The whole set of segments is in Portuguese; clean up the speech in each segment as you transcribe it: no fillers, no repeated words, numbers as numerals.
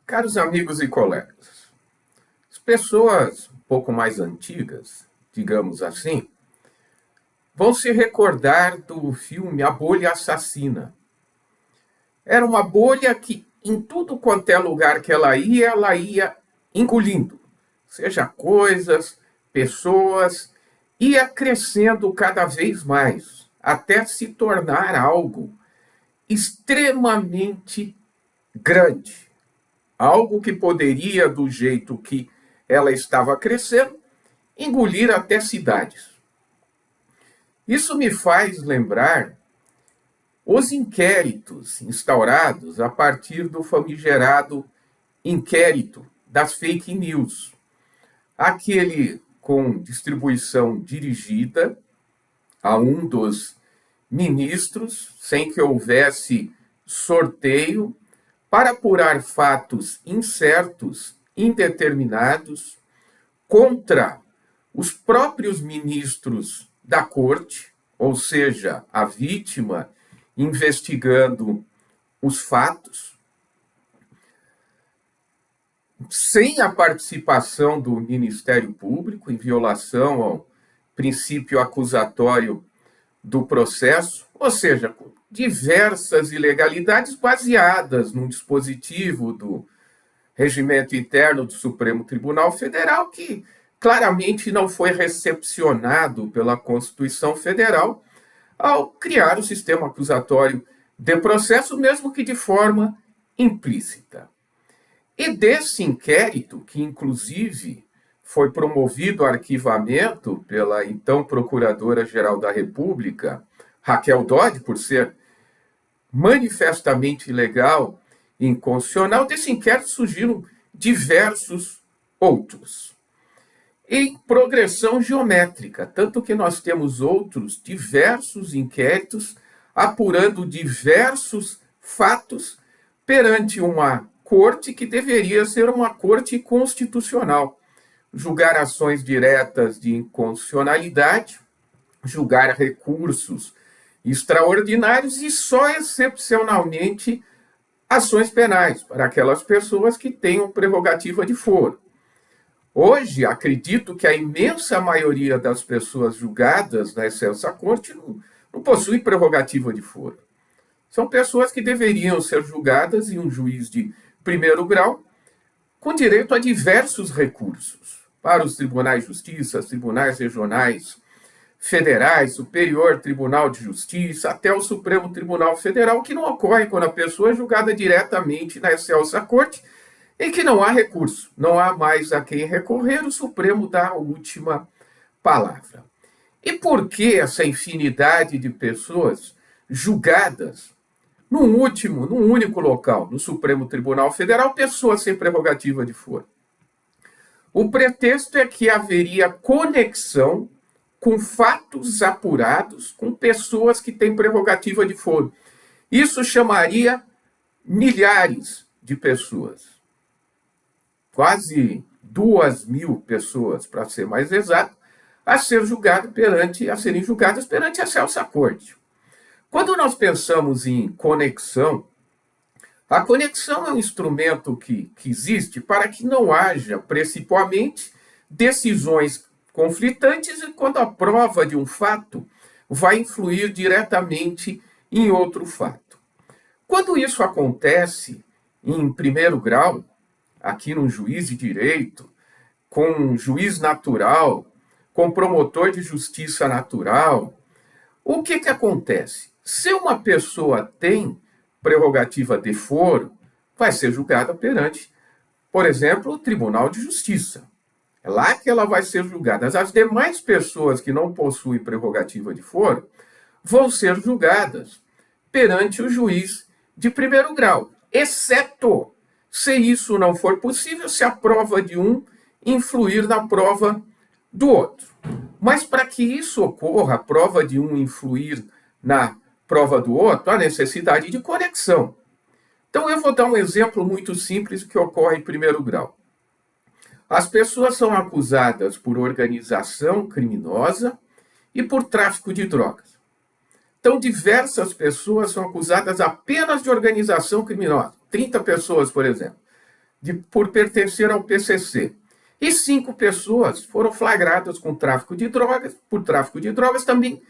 Caros amigos e colegas, as pessoas um pouco mais antigas, digamos assim, vão se recordar do filme A Bolha Assassina. Era uma bolha que, em tudo quanto é lugar que ela ia engolindo, seja coisas, pessoas, ia crescendo cada vez mais, até se tornar algo extremamente grande. Algo que poderia, do jeito que ela estava crescendo, engolir até cidades. Isso me faz lembrar os inquéritos instaurados a partir do famigerado inquérito das fake news. Aquele com distribuição dirigida a um dos ministros, sem que houvesse sorteio, para apurar fatos incertos, indeterminados, contra os próprios ministros da corte, ou seja, a vítima investigando os fatos, sem a participação do Ministério Público, em violação ao princípio acusatório do processo, ou seja, com diversas ilegalidades baseadas num dispositivo do regimento interno do Supremo Tribunal Federal que claramente não foi recepcionado pela Constituição Federal ao criar o sistema acusatório de processo, mesmo que de forma implícita. E desse inquérito, que inclusive foi promovido o arquivamento pela então Procuradora-Geral da República, Raquel Dodge, por ser manifestamente ilegal e inconstitucional, desse inquérito surgiram diversos outros. Em progressão geométrica, tanto que nós temos outros diversos inquéritos apurando diversos fatos perante uma corte que deveria ser uma corte constitucional. Julgar ações diretas de inconstitucionalidade, julgar recursos extraordinários e só excepcionalmente ações penais para aquelas pessoas que tenham prerrogativa de foro. Hoje, acredito que a imensa maioria das pessoas julgadas na excelsa corte não possui prerrogativa de foro. São pessoas que deveriam ser julgadas em um juiz de primeiro grau, com direito a diversos recursos para os tribunais de justiça, tribunais regionais, federais, Superior Tribunal de Justiça, até o Supremo Tribunal Federal, que não ocorre quando a pessoa é julgada diretamente na excelsa corte e que não há recurso, não há mais a quem recorrer, o Supremo dá a última palavra. E por que essa infinidade de pessoas julgadas num único local, no Supremo Tribunal Federal, pessoas sem prerrogativa de foro? O pretexto é que haveria conexão com fatos apurados, com pessoas que têm prerrogativa de foro. Isso chamaria milhares de pessoas. Quase 2.000 pessoas, para ser mais exato, a serem julgadas perante a excelsa corte. Quando nós pensamos em conexão, a conexão é um instrumento que existe para que não haja, principalmente, decisões conflitantes e quando a prova de um fato vai influir diretamente em outro fato. Quando isso acontece em primeiro grau, aqui num juiz de direito, com um juiz natural, com promotor de justiça natural, o que acontece? Se uma pessoa tem prerrogativa de foro, vai ser julgada perante, por exemplo, o Tribunal de Justiça. É lá que ela vai ser julgada. As demais pessoas que não possuem prerrogativa de foro vão ser julgadas perante o juiz de primeiro grau, exceto se isso não for possível, se a prova de um influir na prova do outro. Mas para que isso ocorra, a prova de um influir na prova do outro, há necessidade de conexão. Então eu vou dar um exemplo muito simples que ocorre em primeiro grau. As pessoas são acusadas por organização criminosa e por tráfico de drogas. Então, diversas pessoas são acusadas apenas de organização criminosa. 30 pessoas, por exemplo. por pertencer ao PCC. E 5 pessoas foram flagradas com tráfico de drogas, por tráfico de drogas também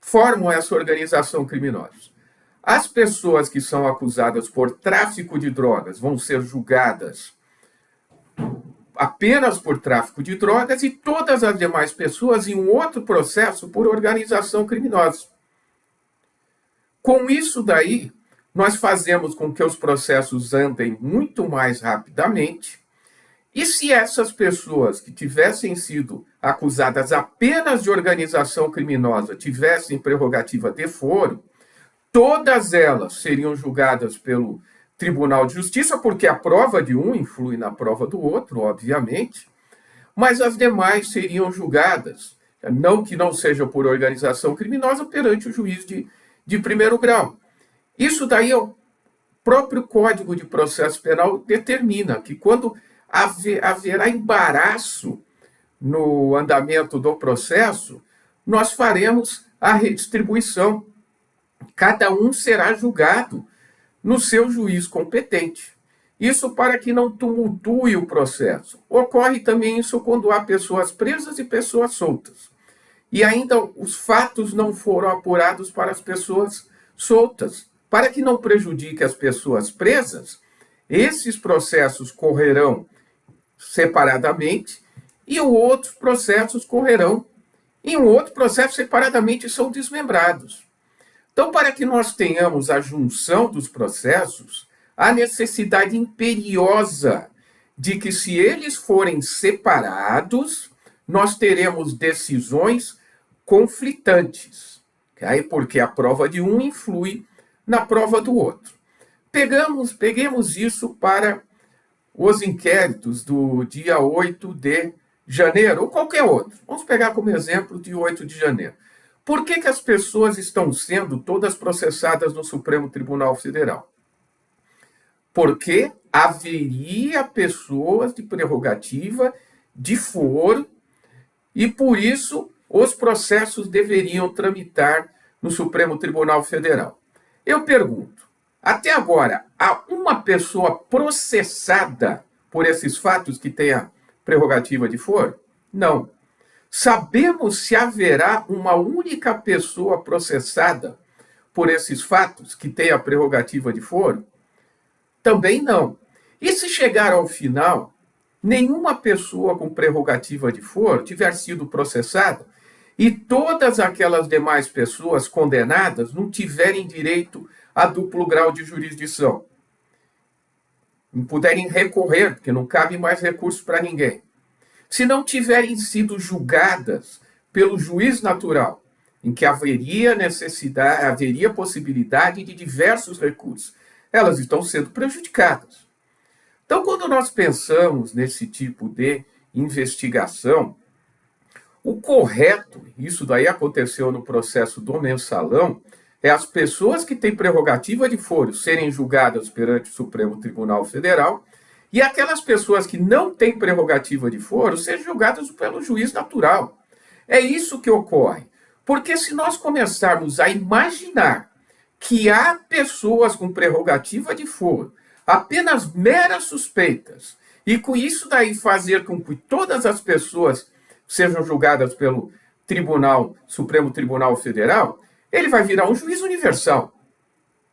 formam essa organização criminosa. As pessoas que são acusadas por tráfico de drogas vão ser julgadas apenas por tráfico de drogas e todas as demais pessoas em um outro processo por organização criminosa. Com isso daí, nós fazemos com que os processos andem muito mais rapidamente. E se essas pessoas que tivessem sido acusadas apenas de organização criminosa tivessem prerrogativa de foro, todas elas seriam julgadas pelo Tribunal de Justiça, porque a prova de um influi na prova do outro, obviamente, mas as demais seriam julgadas, não que não seja por organização criminosa, perante o juiz de primeiro grau. Isso daí é o próprio Código de Processo Penal determina que quando haverá embaraço no andamento do processo, nós faremos a redistribuição. Cada um será julgado no seu juiz competente. Isso para que não tumultue o processo. Ocorre também isso quando há pessoas presas e pessoas soltas. E ainda os fatos não foram apurados para as pessoas soltas. Para que não prejudique as pessoas presas, esses processos correrão separadamente e outros processos correrão em um outro processo separadamente e são desmembrados. Então, para que nós tenhamos a junção dos processos, há necessidade imperiosa de que, se eles forem separados, nós teremos decisões conflitantes, porque a prova de um influi na prova do outro. Peguemos isso para os inquéritos do dia 8 de janeiro, ou qualquer outro. Vamos pegar como exemplo de 8 de janeiro. Por que as pessoas estão sendo todas processadas no Supremo Tribunal Federal? Porque haveria pessoas de prerrogativa de foro e, por isso, os processos deveriam tramitar no Supremo Tribunal Federal. Eu pergunto, até agora, há uma pessoa processada por esses fatos que tenha prerrogativa de foro? Não. Sabemos se haverá uma única pessoa processada por esses fatos que tenha prerrogativa de foro? Também não. E se chegar ao final, nenhuma pessoa com prerrogativa de foro tiver sido processada e todas aquelas demais pessoas condenadas não tiverem direito a duplo grau de jurisdição, não puderem recorrer, porque não cabe mais recurso para ninguém, se não tiverem sido julgadas pelo juiz natural, em que haveria necessidade, haveria possibilidade de diversos recursos, elas estão sendo prejudicadas. Então, quando nós pensamos nesse tipo de investigação, o correto, isso daí aconteceu no processo do mensalão, é as pessoas que têm prerrogativa de foro serem julgadas perante o Supremo Tribunal Federal e aquelas pessoas que não têm prerrogativa de foro serem julgadas pelo juiz natural. É isso que ocorre. Porque se nós começarmos a imaginar que há pessoas com prerrogativa de foro, apenas meras suspeitas, e com isso daí fazer com que todas as pessoas sejam julgadas pelo Supremo Tribunal Federal, ele vai virar um juiz universal.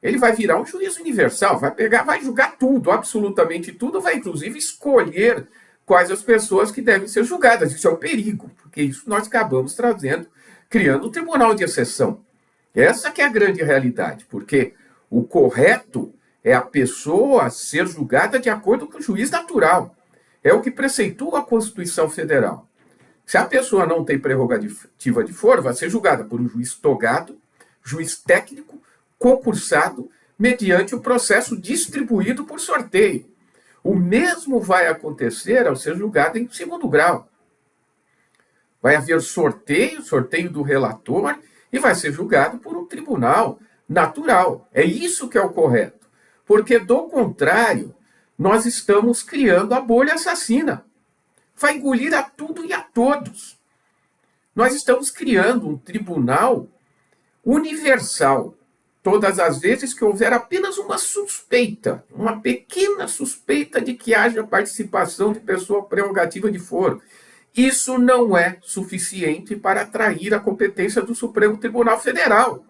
Ele vai virar um juiz universal, vai julgar tudo, absolutamente tudo, vai inclusive escolher quais as pessoas que devem ser julgadas. Isso é um perigo, porque isso nós acabamos criando um tribunal de exceção. Essa que é a grande realidade, porque o correto é a pessoa ser julgada de acordo com o juiz natural. É o que preceitua a Constituição Federal. Se a pessoa não tem prerrogativa de foro, vai ser julgada por um juiz togado, juiz técnico, concursado, mediante o processo distribuído por sorteio. O mesmo vai acontecer ao ser julgado em segundo grau. Vai haver sorteio do relator, e vai ser julgado por um tribunal natural. É isso que é o correto. Porque, do contrário, nós estamos criando a bolha assassina. Vai engolir a tudo e a todos. Nós estamos criando um tribunal universal. todas as vezes que houver apenas uma suspeita, uma pequena suspeita de que haja participação de pessoa prerrogativa de foro. Isso não é suficiente para atrair a competência do Supremo Tribunal Federal.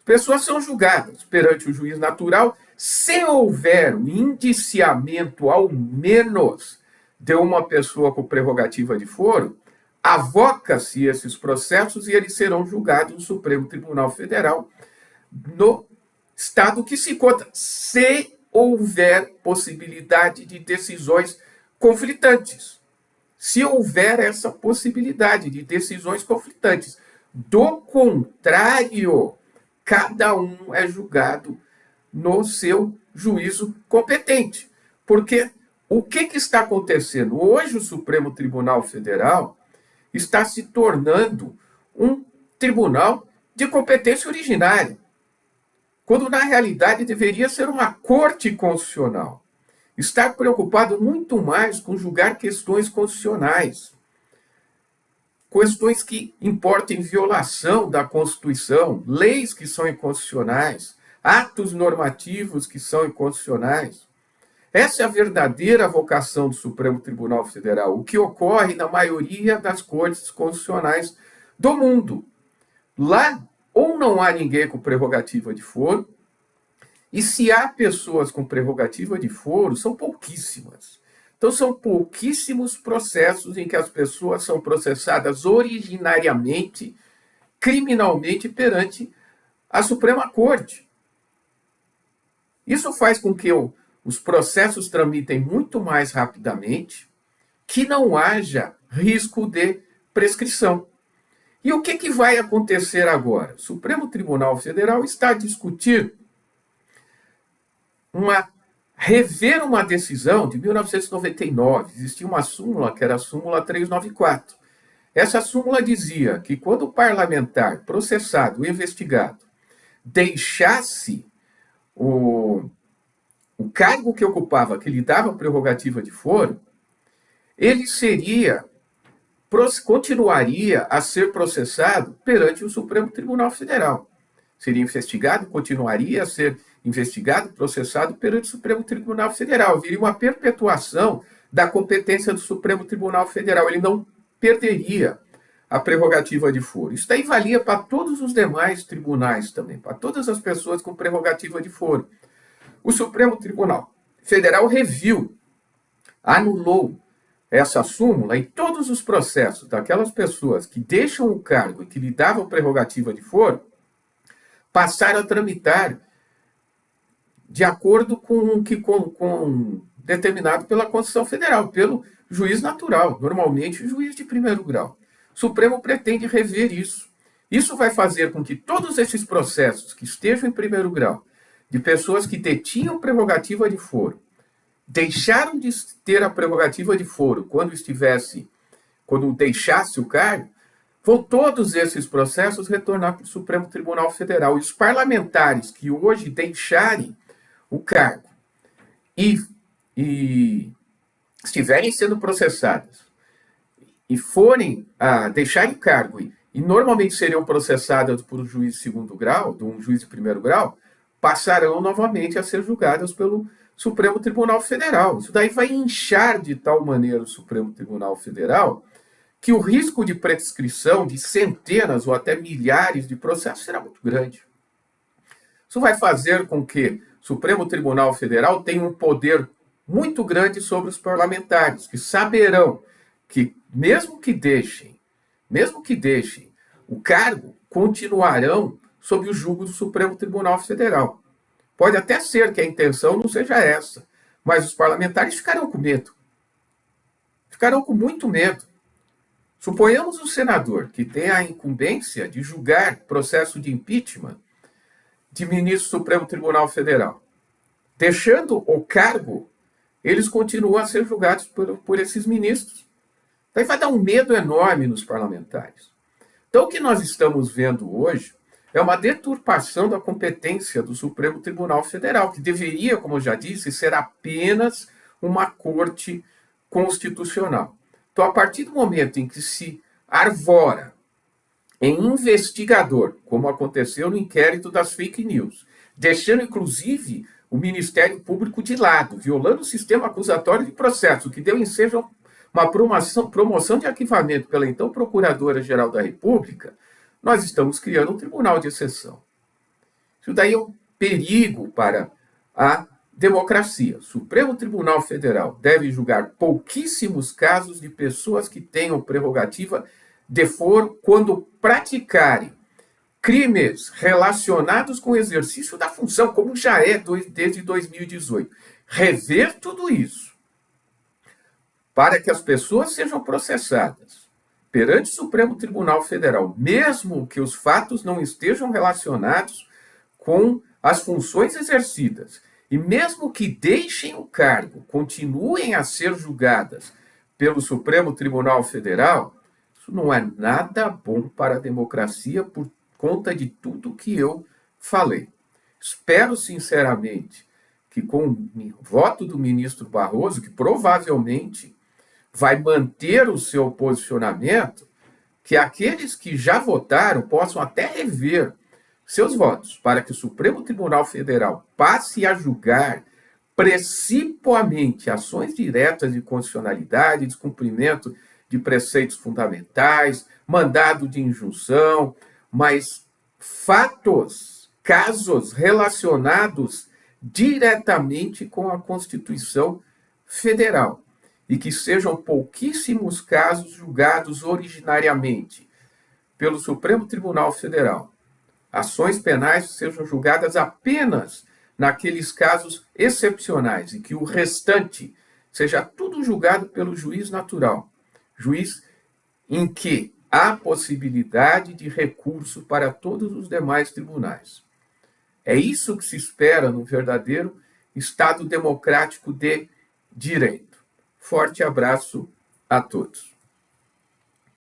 Pessoas são julgadas perante o juiz natural se houver um indiciamento, ao menos, de uma pessoa com prerrogativa de foro, avoca-se esses processos e eles serão julgados no Supremo Tribunal Federal, no estado que se encontra, se houver possibilidade de decisões conflitantes. Se houver essa possibilidade de decisões conflitantes. Do contrário, cada um é julgado no seu juízo competente. Porque o que está acontecendo? Hoje o Supremo Tribunal Federal está se tornando um tribunal de competência originária, quando na realidade deveria ser uma corte constitucional. Está preocupado muito mais com julgar questões constitucionais, questões que importem violação da Constituição, leis que são inconstitucionais, atos normativos que são inconstitucionais. Essa é a verdadeira vocação do Supremo Tribunal Federal, o que ocorre na maioria das cortes constitucionais do mundo. Lá, ou não há ninguém com prerrogativa de foro, e se há pessoas com prerrogativa de foro, são pouquíssimas. Então, são pouquíssimos processos em que as pessoas são processadas originariamente, criminalmente, perante a Suprema Corte. Isso faz com que os processos tramitem muito mais rapidamente, que não haja risco de prescrição. E o que vai acontecer agora? O Supremo Tribunal Federal está a discutir rever uma decisão de 1999. Existia uma súmula, que era a súmula 394. Essa súmula dizia que quando o parlamentar processado, investigado, deixasse o cargo que ocupava, que lhe dava prerrogativa de foro, ele continuaria a ser processado perante o Supremo Tribunal Federal. Seria investigado, continuaria a ser investigado, processado perante o Supremo Tribunal Federal. Viria uma perpetuação da competência do Supremo Tribunal Federal. Ele não perderia a prerrogativa de foro. Isso daí valia para todos os demais tribunais também, para todas as pessoas com prerrogativa de foro. O Supremo Tribunal Federal reviu, anulou essa súmula e todos os processos daquelas pessoas que deixam o cargo e que lhe davam prerrogativa de foro passaram a tramitar de acordo com o que determinado pela Constituição Federal, pelo juiz natural, normalmente o juiz de primeiro grau. O Supremo pretende rever isso. Isso vai fazer com que todos esses processos que estejam em primeiro grau, de pessoas que detinham prerrogativa de foro, deixaram de ter a prerrogativa de foro quando deixasse o cargo, vão todos esses processos retornar para o Supremo Tribunal Federal. E os parlamentares que hoje deixarem o cargo e estiverem sendo processados e forem deixarem o cargo e normalmente seriam processadas por um juiz de segundo grau, de um juiz de primeiro grau, passarão novamente a ser julgadas pelo Supremo Tribunal Federal. Isso daí vai inchar de tal maneira o Supremo Tribunal Federal que o risco de prescrição de centenas ou até milhares de processos será muito grande. Isso vai fazer com que o Supremo Tribunal Federal tenha um poder muito grande sobre os parlamentares, que saberão que, mesmo que deixem o cargo, continuarão sob o jugo do Supremo Tribunal Federal. Pode até ser que a intenção não seja essa, mas os parlamentares ficarão com medo. Ficarão com muito medo. Suponhamos um senador que tem a incumbência de julgar processo de impeachment de ministro do Supremo Tribunal Federal. Deixando o cargo, eles continuam a ser julgados por esses ministros. Daí vai dar um medo enorme nos parlamentares. Então, o que nós estamos vendo hoje é uma deturpação da competência do Supremo Tribunal Federal, que deveria, como eu já disse, ser apenas uma corte constitucional. Então, a partir do momento em que se arvora em investigador, como aconteceu no inquérito das fake news, deixando inclusive o Ministério Público de lado, violando o sistema acusatório de processo, que deu ensejo uma promoção de arquivamento pela então Procuradora-Geral da República, nós estamos criando um tribunal de exceção. Isso daí é um perigo para a democracia. O Supremo Tribunal Federal deve julgar pouquíssimos casos de pessoas que tenham prerrogativa de foro quando praticarem crimes relacionados com o exercício da função, como já é desde 2018. Rever tudo isso para que as pessoas sejam processadas perante o Supremo Tribunal Federal, mesmo que os fatos não estejam relacionados com as funções exercidas, e mesmo que deixem o cargo, continuem a ser julgadas pelo Supremo Tribunal Federal, isso não é nada bom para a democracia por conta de tudo que eu falei. Espero sinceramente que com o voto do ministro Barroso, que provavelmente vai manter o seu posicionamento, que aqueles que já votaram possam até rever seus votos para que o Supremo Tribunal Federal passe a julgar principalmente ações diretas de constitucionalidade, descumprimento de preceitos fundamentais, mandado de injunção, mas fatos, casos relacionados diretamente com a Constituição Federal e que sejam pouquíssimos casos julgados originariamente pelo Supremo Tribunal Federal. Ações penais sejam julgadas apenas naqueles casos excepcionais e que o restante seja tudo julgado pelo juiz natural, juiz em que há possibilidade de recurso para todos os demais tribunais. É isso que se espera no verdadeiro Estado democrático de direito. Forte abraço a todos.